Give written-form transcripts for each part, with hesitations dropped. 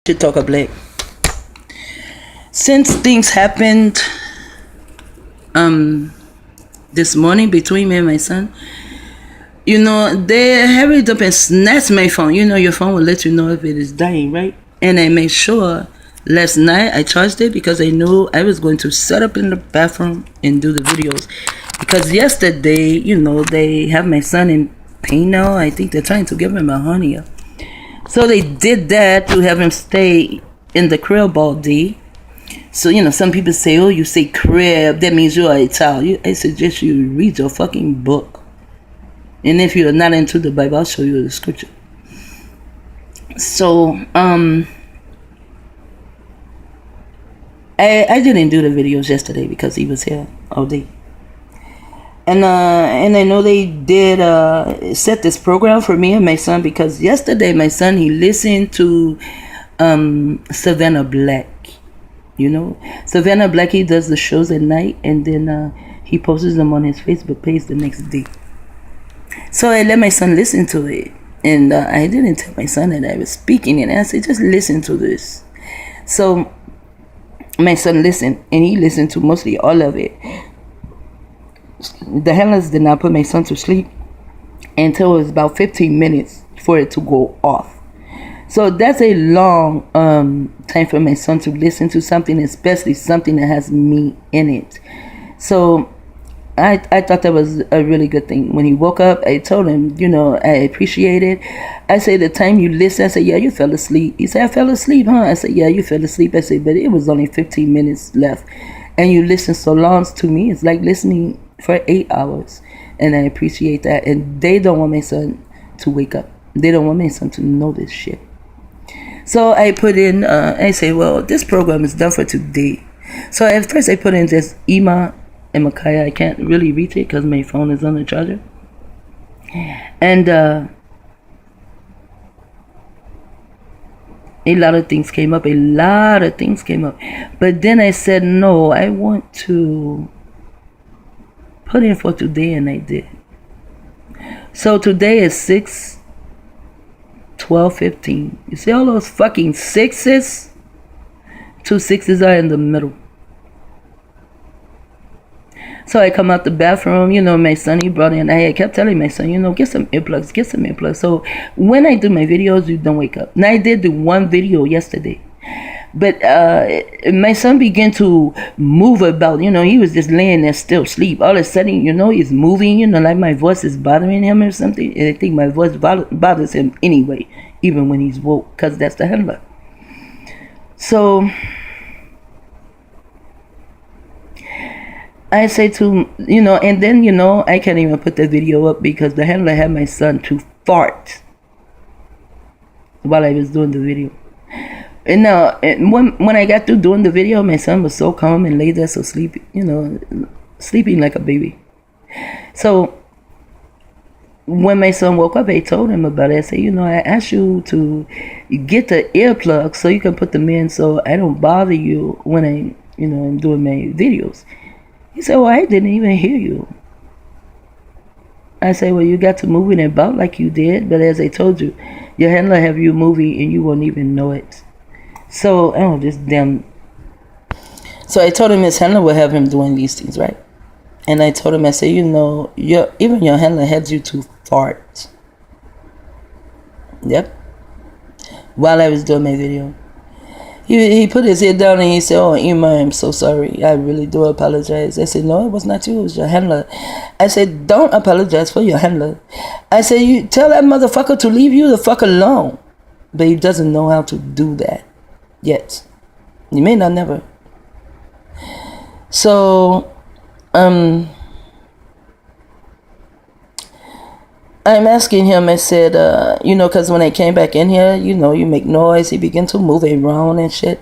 Should talk up late. Since things happened this morning between me and my son, they hurried up and snatched my phone. Your phone will let you know if it is dying, right? And I made sure last night I charged it because I knew I was going to set up in the bathroom and do the videos. Because yesterday, they have my son in pain now. I think they're trying to give him a hernia. So they did that to have him stay in the crib all day. So, some people say, oh, you say crib, that means you're a child. I suggest you read your fucking book. And if you're not into the Bible, I'll show you the scripture. So, I didn't do the videos yesterday because he was here all day. And I know they did set this program for me and my son because yesterday my son, he listened to Savannah Black. Savannah Black, he does the shows at night and then he posts them on his Facebook page the next day. So I let my son listen to it. And I didn't tell my son that I was speaking. And I said, just listen to this. So my son listened. And he listened to mostly all of it. The handlers did not put my son to sleep until it was about 15 minutes for it to go off. So that's a long time for my son to listen to something, especially something that has me in it. So I thought that was a really good thing. When he woke up, I told him, I appreciate it. I said, the time you listen, I said, yeah, you fell asleep. He said, I fell asleep, huh? I said, yeah, you fell asleep. I said, but it was only 15 minutes left. And you listen so long to me. It's like listening for 8 hours. And I appreciate that. And they don't want my son to wake up. They don't want my son to know this shit. So I put in, I say, well, this program is done for today. So at first I put in just Ima and Makaya. I can't really reach it because my phone is on the charger. And a lot of things came up. But then I said, no, I want to put in for today, and I did. So today is 6/12/15. You see all those fucking sixes? 2 6s are in the middle. So I come out the bathroom, my son, he brought in, I kept telling my son, get some earplugs. So when I do my videos, you don't wake up. Now I did the one video yesterday. But my son began to move about, he was just laying there still asleep. All of a sudden, he's moving, like my voice is bothering him or something. And I think my voice bothers him anyway, even when he's woke, because that's the handler. So I say to, and then, I can't even put the video up because the handler had my son to fart while I was doing the video. And now, when I got through doing the video, my son was so calm and lay there so sleepy, sleeping like a baby. So when my son woke up, I told him about it. I said, I asked you to get the earplugs so you can put them in so I don't bother you when I'm doing my videos. He said, well, I didn't even hear you. I said, well, you got to moving about like you did, but as I told you, your handler have you moving and you won't even know it. So, this damn. So I told him his handler will have him doing these things, right? And I told him, I said, even your handler has you to fart. Yep. While I was doing my video. He put his head down and he said, oh, Ima, I'm so sorry. I really do apologize. I said, no, it was not you. It was your handler. I said, don't apologize for your handler. I said, you tell that motherfucker to leave you the fuck alone. But he doesn't know how to do that yet. He may not never. So, I'm asking him, I said, because when I came back in here, you make noise. He began to move around and shit.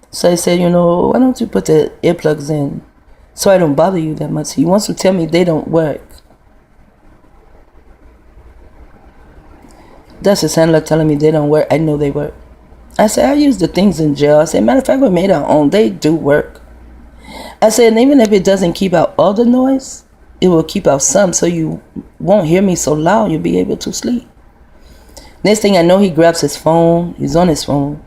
So I said, why don't you put the earplugs in so I don't bother you that much? He wants to tell me they don't work. That's his handler telling me they don't work. I know they work. I said, I use the things in jail. I said, matter of fact, we made our own. They do work. I said, and even if it doesn't keep out all the noise, it will keep out some so you won't hear me so loud. You'll be able to sleep. Next thing I know, he grabs his phone. He's on his phone.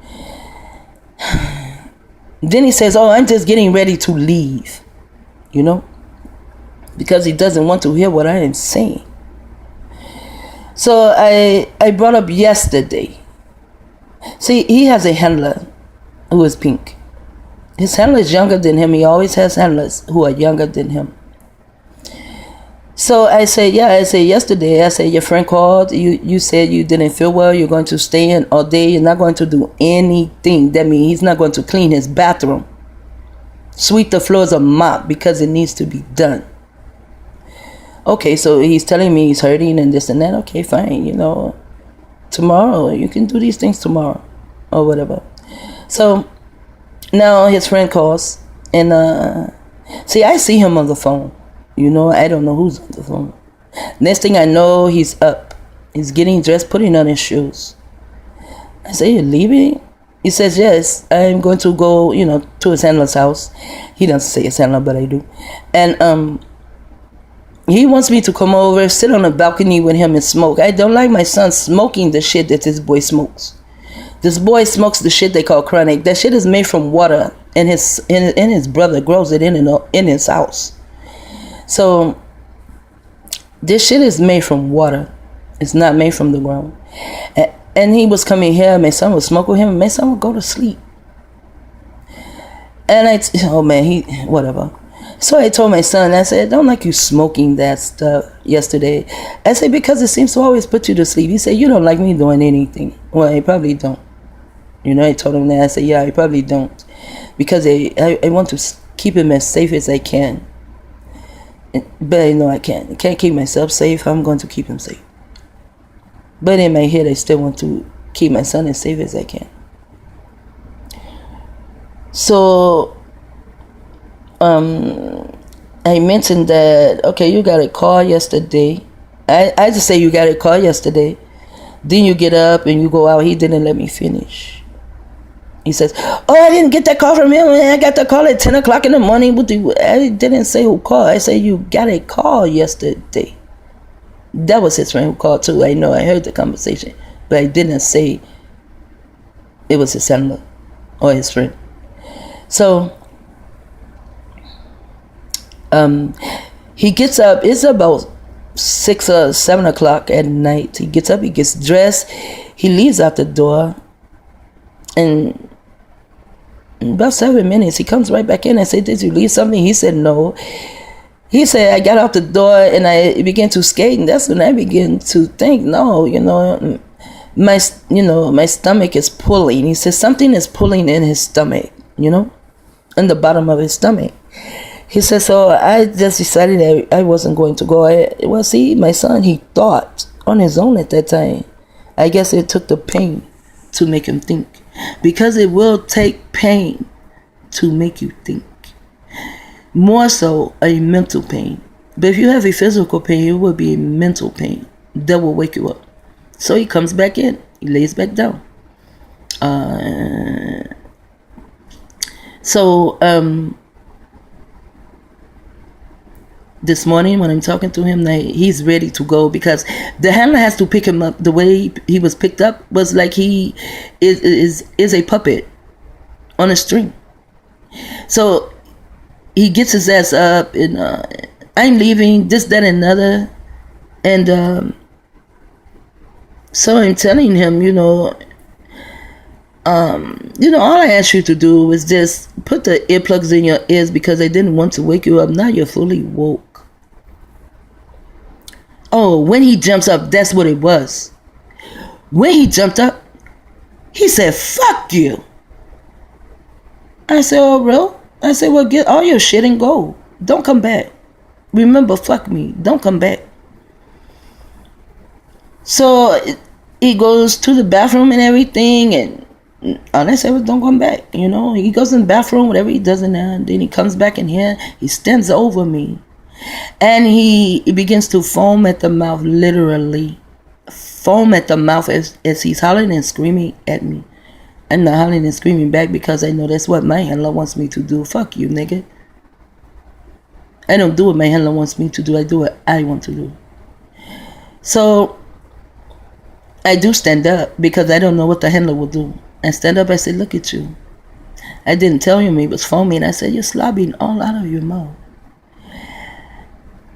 Then he says, oh, I'm just getting ready to leave, because he doesn't want to hear what I am saying. So I brought up yesterday. See, he has a handler who is pink. His handler is younger than him. He always has handlers who are younger than him. So I said, yesterday, your friend called. You said you didn't feel well. You're going to stay in all day. You're not going to do anything. That means he's not going to clean his bathroom, sweep the floors, or mop, because it needs to be done. Okay, so he's telling me he's hurting and this and that. Okay, fine. Tomorrow, you can do these things tomorrow or whatever. So now his friend calls, and I see him on the phone. I don't know who's on the phone. Next thing I know, he's up. He's getting dressed, putting on his shoes. I say, you're leaving? He says, yes, I'm going to go, to his handler's house. He doesn't say his handler, but I do. And he wants me to come over, sit on the balcony with him and smoke. I don't like my son smoking the shit that this boy smokes. This boy smokes the shit they call chronic. That shit is made from water, and his brother grows it in his house. So this shit is made from water. It's not made from the ground. And he was coming here. My son would smoke with him, and my son would go to sleep. And whatever. So I told my son, I said, I don't like you smoking that stuff yesterday. I said, because it seems to always put you to sleep. He said, you don't like me doing anything. Well, I probably don't. I told him that. I said, yeah, I probably don't. Because I want to keep him as safe as I can. But I know I can't. I can't keep myself safe. I'm going to keep him safe. But in my head, I still want to keep my son as safe as I can. So I mentioned that, okay, you got a call yesterday. I just say you got a call yesterday. Then you get up and you go out. He didn't let me finish. He says, oh, I didn't get that call from him. I got the call at 10 o'clock in the morning. I didn't say who called. I said, you got a call yesterday. That was his friend who called too. I know. I heard the conversation. But I didn't say it was his handler or his friend. So he gets up. It's about 6 or 7 o'clock at night. He gets up. He gets dressed. He leaves out the door. And in about 7 minutes, he comes right back in. I said, did you leave something? He said, no. He said, I got out the door and I began to skate. And that's when I began to think, no, my stomach is pulling. He said, something is pulling in his stomach, in the bottom of his stomach. He said, so I just decided that I wasn't going to go. My son, he thought on his own at that time. I guess it took the pain to make him think. Because it will take pain to make you think. More so a mental pain. But if you have a physical pain, it will be a mental pain that will wake you up. So he comes back in. He lays back down. This morning when I'm talking to him, he's ready to go because the handler has to pick him up. The way he was picked up was like he is a puppet on a string. So he gets his ass up and I'm leaving, this, that, and another. And so I'm telling him, all I asked you to do was just put the earplugs in your ears because I didn't want to wake you up. Now you're fully woke. Oh, when he jumps up, that's what it was. When he jumped up, he said, fuck you. I said, oh, bro. I said, well, get all your shit and go. Don't come back. Remember, fuck me. Don't come back. So he goes to the bathroom and everything, and all I said was, don't come back. He goes in the bathroom, whatever he does in there, and then he comes back in here. He stands over me. And he begins to foam at the mouth, literally. Foam at the mouth as he's hollering and screaming at me. I'm not hollering and screaming back because I know that's what my handler wants me to do. Fuck you, nigga. I don't do what my handler wants me to do. I do what I want to do. So I do stand up because I don't know what the handler will do. I stand up, I say, look at you. I didn't tell him he was foaming. I said, you're slobbing all out of your mouth.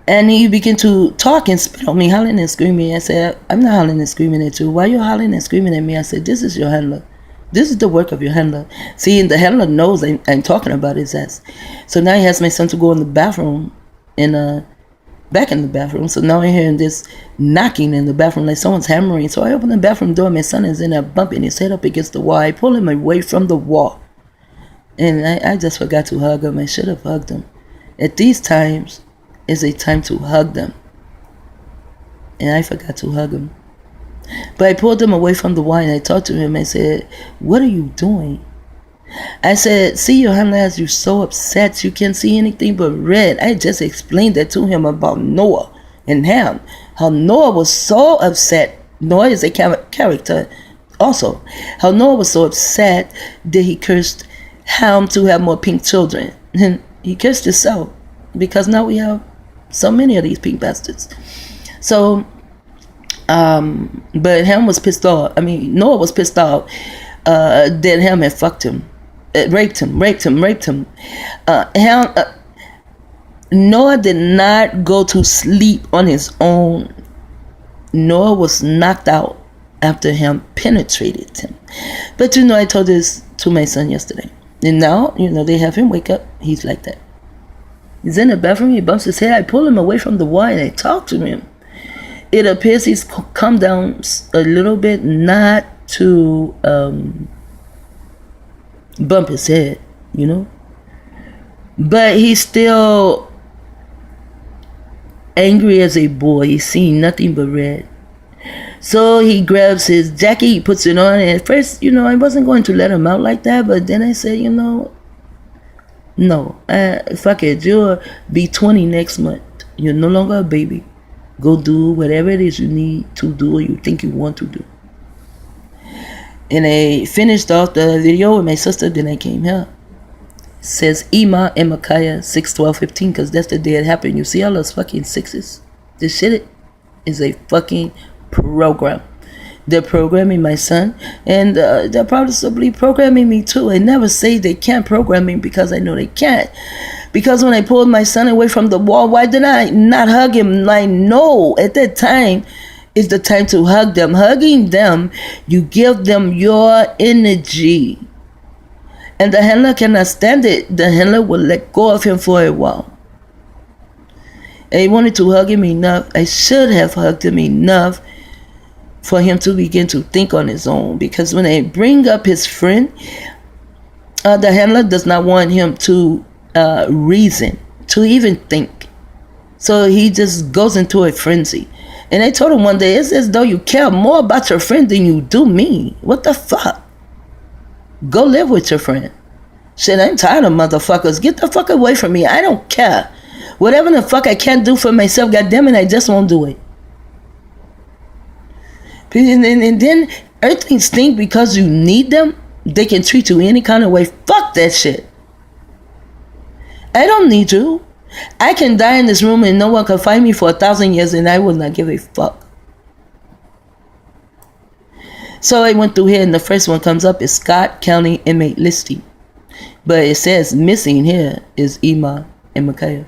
And he began to talk and spit on me, hollering and screaming. I said, I'm not hollering and screaming at you. Why are you hollering and screaming at me? I said, this is your handler. This is the work of your handler. See, and the handler knows I'm talking about his ass. So now he has my son to go in the bathroom and back in the bathroom. So now I'm hearing this knocking in the bathroom like someone's hammering. So I open the bathroom door. My son is in there bumping his head up against the wall. I pull him away from the wall. And I just forgot to hug him. I should have hugged him. At these times, is a time to hug them. And I forgot to hug him. But I pulled him away from the wall and I talked to him. I said, what are you doing? I said, see, your handler has you so upset you can't see anything but red. I just explained that to him about Noah and Ham. How Noah was so upset. Noah is a character also. How Noah was so upset that he cursed Ham to have more pink children. And he cursed himself because now we have so many of these pink bastards. So, but Ham was pissed off. I mean, Noah was pissed off that Ham had fucked him, raped him. Noah did not go to sleep on his own. Noah was knocked out after Ham penetrated him. But I told this to my son yesterday. And now, they have him wake up. He's like that. He's in the bathroom, he bumps his head. I pull him away from the wall and I talk to him. It appears he's come down a little bit, not to bump his head, But he's still angry as a boy. He's seeing nothing but red. So he grabs his jacket, he puts it on. And at first, I wasn't going to let him out like that. But then I said, no, fuck it. You'll be 20 next month. You're no longer a baby. Go do whatever it is you need to do or you think you want to do. And I finished off the video with my sister. Then I came here. It says Ima and Micaiah 6:12-15 because that's the day it happened. You see all those fucking sixes? This shit is a fucking program. They're programming my son, and they're probably programming me too. I never say they can't program me because I know they can't. Because when I pulled my son away from the wall, why did I not hug him? I know at that time is the time to hug them. Hugging them, you give them your energy. And the handler cannot stand it. The handler will let go of him for a while. I wanted to hug him enough. I should have hugged him enough for him to begin to think on his own. Because when I bring up his friend, the handler does not want him to reason, to even think. So he just goes into a frenzy. And I told him one day, it's as though you care more about your friend than you do me. What the fuck? Go live with your friend. Shit, I'm tired of motherfuckers. Get the fuck away from me. I don't care. Whatever the fuck I can't do for myself, goddammit, I just won't do it. And then everything stink because you need them. They can treat you any kind of way. Fuck that shit. I don't need you. I can die in this room and no one can find me for 1,000 years and I will not give a fuck. So I went through here and the first one comes up is Scott County inmate listing. But it says missing here is Ima and Micaiah.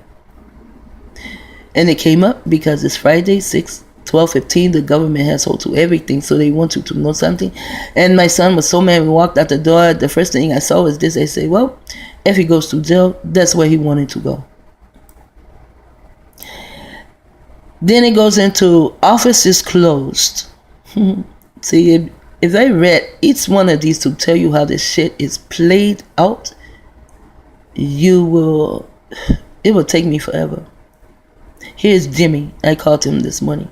And it came up because it's Friday, 6/12/15. The government has hold to everything, so they want you to know something. And my son was so mad. We walked out the door. The first thing I saw was this. I said, well, if he goes to jail, that's where he wanted to go. Then it goes into office is closed. See, if I read each one of these to tell you how this shit is played out, it will take me forever. Here's Jimmy. I called him this morning.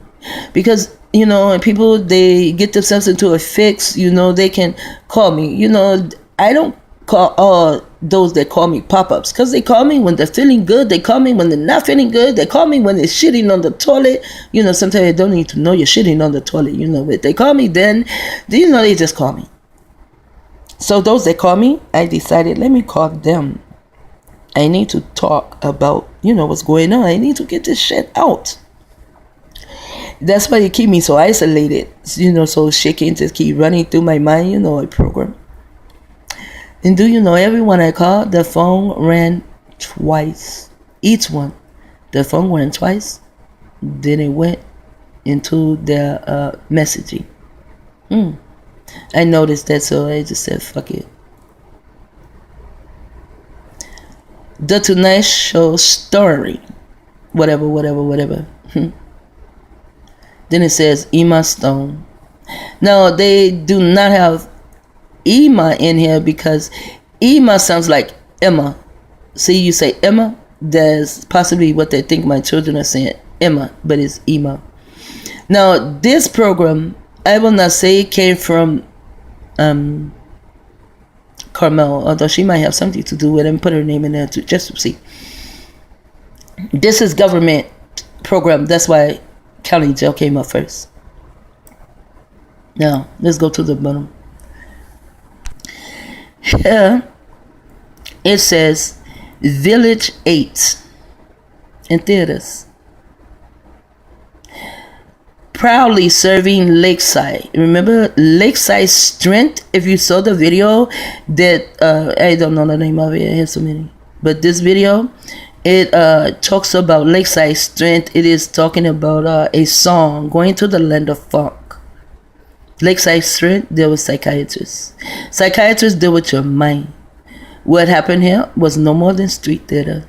Because, and people, they get themselves into a fix, they can call me. I don't call all those that call me pop-ups. Because they call me when they're feeling good. They call me when they're not feeling good. They call me when they're shitting on the toilet. Sometimes I don't need to know you're shitting on the toilet. But they call me then. They just call me. So those that call me, I decided, let me call them. I need to talk about, what's going on. I need to get this shit out. That's why it keep me so isolated. So shit can just keep running through my mind, a program. And do you know, everyone I called, the phone rang twice. Each one. The phone rang twice. Then it went into their messaging. I noticed that, so I just said, fuck it. The Tonight Show story. Whatever. Then it says Emma Stone. Now, they do not have Emma in here because Emma sounds like Emma. See, you say Emma, that's possibly what they think my children are saying, Emma, but it's Emma. Now, this program, I will not say it came from Carmel, although she might have something to do with it, and put her name in there too, just to see. This is government program. That's why county jail came up first. Now, let's go to the bottom. Here, it says Village 8 in theaters. Proudly serving Lakeside. Remember Lakeside Strength? If you saw the video that I don't know the name of it. I have so many. But this video, it talks about Lakeside Strength. It is talking about a song, Going to the Land of Funk. Lakeside Strength, there was psychiatrists. Psychiatrists deal with your mind. What happened here was no more than street theater.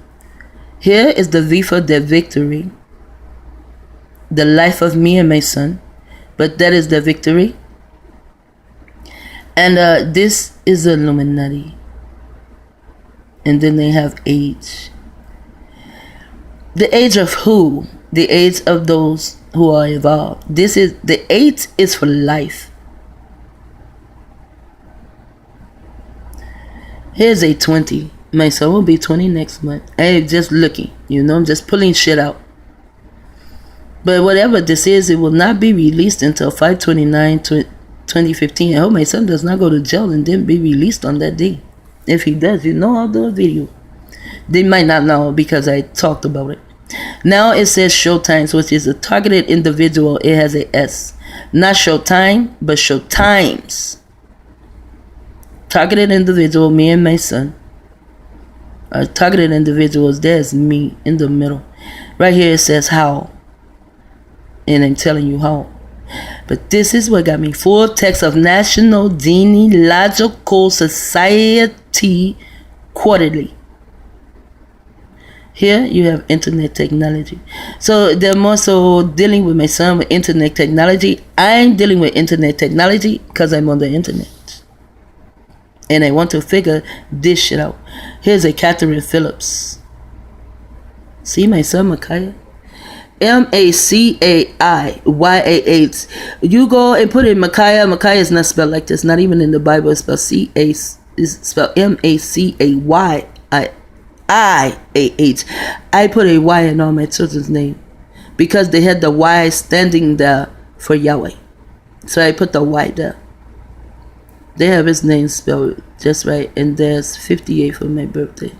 Here is the V for the victory. The life of me and my son. But that is the victory. And this is Illuminati. And then they have age. The age of who? The age of those who are evolved. This is the 8 is for life. Here's a 20. My son will be 20 next month. I'm just looking, I'm just pulling shit out. But whatever this is, it will not be released until 5/29/2015. I hope my son does not go to jail and then be released on that day. If he does, I'll do a video. They might not know because I talked about it. Now it says Showtimes, which is a targeted individual. It has a S. Not Showtime, but Showtimes. Targeted individual, me and my son. Targeted individuals, there's me in the middle. Right here it says how. And I'm telling you how. But this is what got me. Full text of National Genealogical Society Quarterly. Here you have internet technology. So they're more so dealing with my son with internet technology. I'm dealing with internet technology because I'm on the internet. And I want to figure this shit out. Here's a Catherine Phillips. See my son Micaiah? MacaiYah. You go and put in Micaiah. Micaiah is not spelled like this. Not even in the Bible. It's spelled it's spelled Macaiah. I put a Y in all my children's name because they had the Y standing there for Yahweh. So I put the Y there. They have his name spelled just right, and there's 58 for my birthday.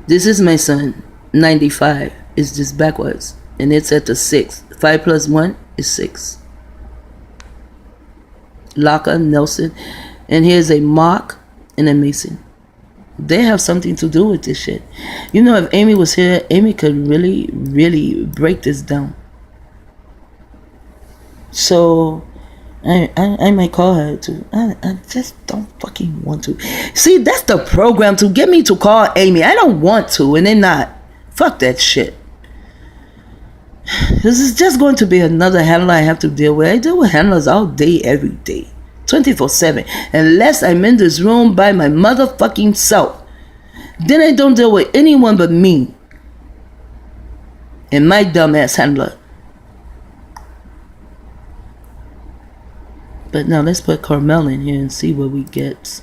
This is my son, 95. It's just backwards, and it's at the 6. 5 plus 1 is 6. Locke, Nelson, and here's a Mark and a Mason. They have something to do with this shit. If Amy was here, Amy could really, really break this down. So I might call her too. I just don't fucking want to. See, that's the program to get me to call Amy. I don't want to, and they're not. Fuck that shit. This is just going to be another handler I have to deal with. I deal with handlers all day, every day. 24/7. Unless I'm in this room by my motherfucking self. Then I don't deal with anyone but me. And my dumbass handler. But now let's put Carmel in here and see what we get.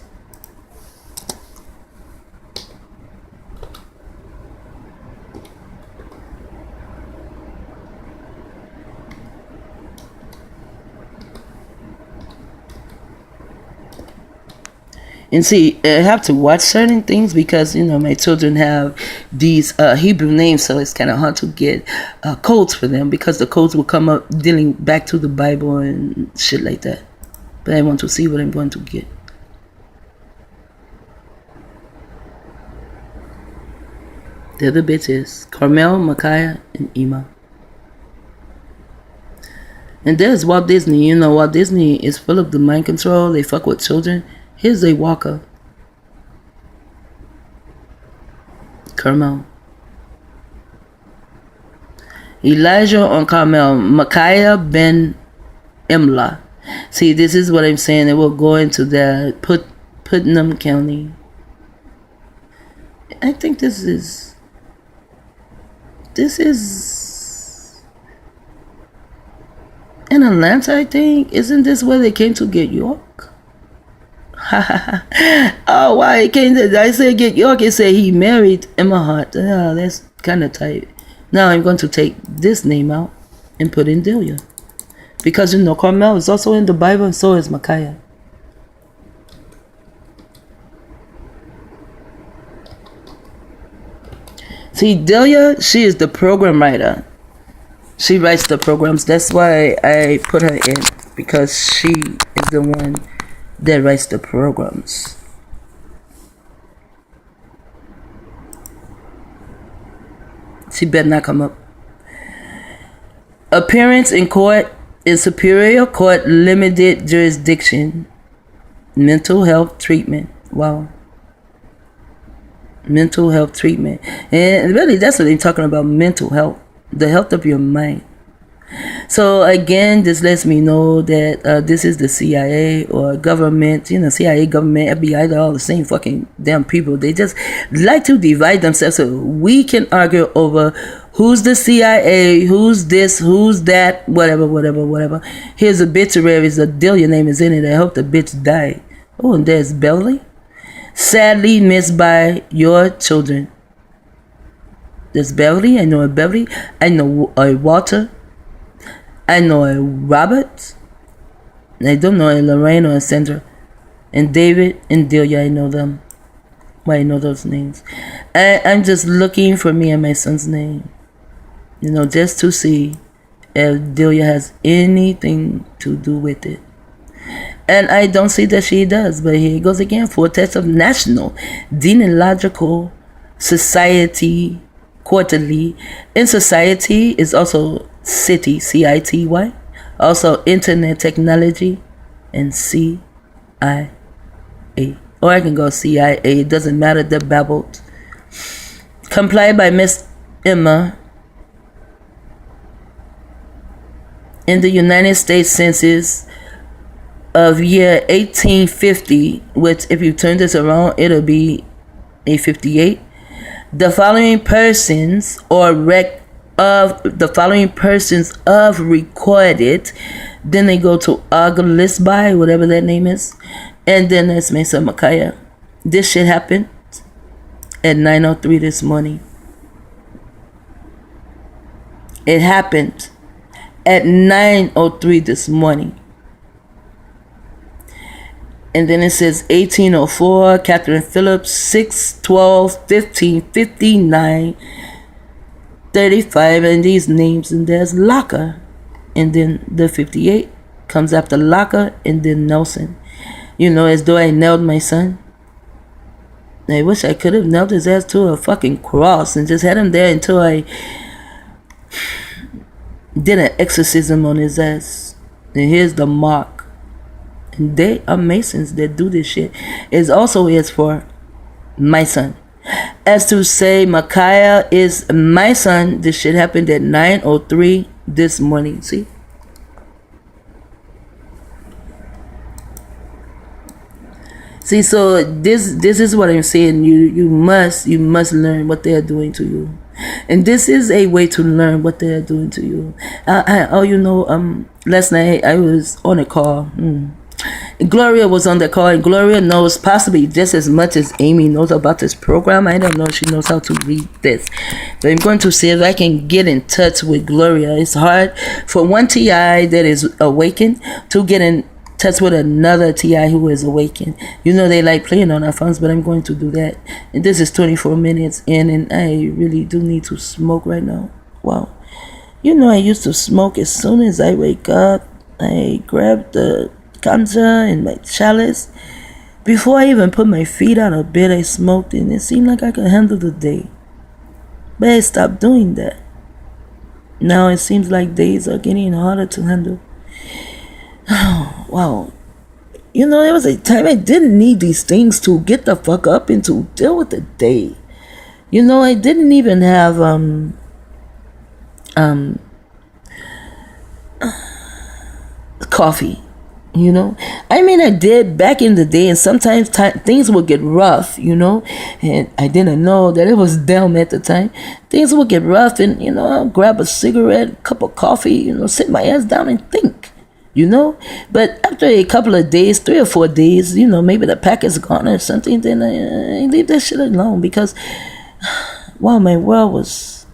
And see, I have to watch certain things because, my children have these Hebrew names, so it's kind of hard to get codes for them because the codes will come up dealing back to the Bible and shit like that. But I want to see what I'm going to get. The other bitches, Carmel, Micaiah, and Emma. And there's Walt Disney. You know, Walt Disney is full of the mind control. They fuck with children. Here's a Walker. Carmel. Elijah on Carmel. Micaiah ben Imlah. See, this is what I'm saying. It will go into the Putnam County. I think this is in Atlanta, I think. Isn't this where they came to get York? Oh, why he came to, I said get York, it said he married Emma Hart. Oh, that's kind of tight. Now I'm going to take this name out and put in Delia. Because you know, Carmel is also in the Bible, and so is Micaiah. See, Delia, she is the program writer. She writes the programs. That's why I put her in, because she is the one that writes the programs. She better not come up. Appearance in court in Superior Court Limited Jurisdiction. Mental health treatment. Wow. Mental health treatment. And really, that's what they're talking about, mental health. The health of your mind. So again, this lets me know that this is the CIA or government. You know, CIA, government, FBI, they're all the same fucking damn people. They just like to divide themselves so we can argue over who's the CIA, who's this, who's that, whatever. Here's obituaries. A Delia name is in it. I hope the bitch died. Oh, and there's Beverly. Sadly missed by your children. There's Beverly. I know a Beverly. I know a Walter. I know a Robert. I don't know a Lorraine or a Sandra. And David and Delia, I know them. Well, I know those names. I'm just looking for me and my son's name. You know, just to see if Delia has anything to do with it. And I don't see that she does. But here it goes again. For a test of National Deontological Society Quarterly. In Society is also City, CITY. Also Internet Technology and CIA. Or I can go CIA. It doesn't matter. They're babbled. Complied by Miss Emma. In the United States Census of year 1850, which if you turn this around, it'll be 858. The following persons of recorded, then they go to Agalisby, whatever that name is, and then there's Mesa Micaiah. This shit happened at 9:03 this morning. It happened at 9:03 this morning. And then it says 1804, Catherine Phillips, 6/12/1559, 35, and these names, and there's Locker. And then the 58 comes after Locker, and then Nelson. You know, as though I nailed my son. I wish I could have nailed his ass to a fucking cross and just had him there until I did an exorcism on his ass. And here's the mark. And they are Masons that do this shit. It also is for my son. As to say Micaiah is my son, this shit happened at 9:03 this morning. See? See, so this is what I'm saying. You must learn what they are doing to you. And this is a way to learn what they are doing to you. Last night I was on a call. Gloria was on the call, and Gloria knows possibly just as much as Amy knows about this program. I don't know if she knows how to read this, but I'm going to see if I can get in touch with Gloria. It's hard for one TI that is awakened to get in touch with another TI who is awakened. You know, they like playing on our phones, but I'm going to do that. And this is 24 minutes in, and I really do need to smoke right now. Wow. You know, I used to smoke as soon as I wake up. I grab the ganja and my chalice. Before I even put my feet out of bed, I smoked, and it seemed like I could handle the day. But I stopped doing that. Now it seems like days are getting harder to handle. Wow. You know, there was a time I didn't need these things to get the fuck up and to deal with the day. You know, I didn't even have coffee. You know, I mean, I did back in the day, and sometimes things would get rough, you know, and I didn't know that it was them at the time. Things would get rough, and, you know, I'll grab a cigarette, cup of coffee, you know, sit my ass down and think, you know. But after a couple of days, 3 or 4 days, you know, maybe the pack is gone or something, then I leave that shit alone, because, wow, my world was,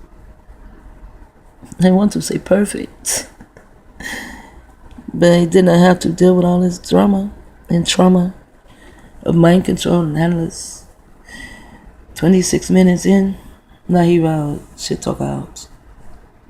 I want to say perfect. But I did not have to deal with all this drama and trauma of mind control and analysis. 26 minutes in, now he out, shit talk out.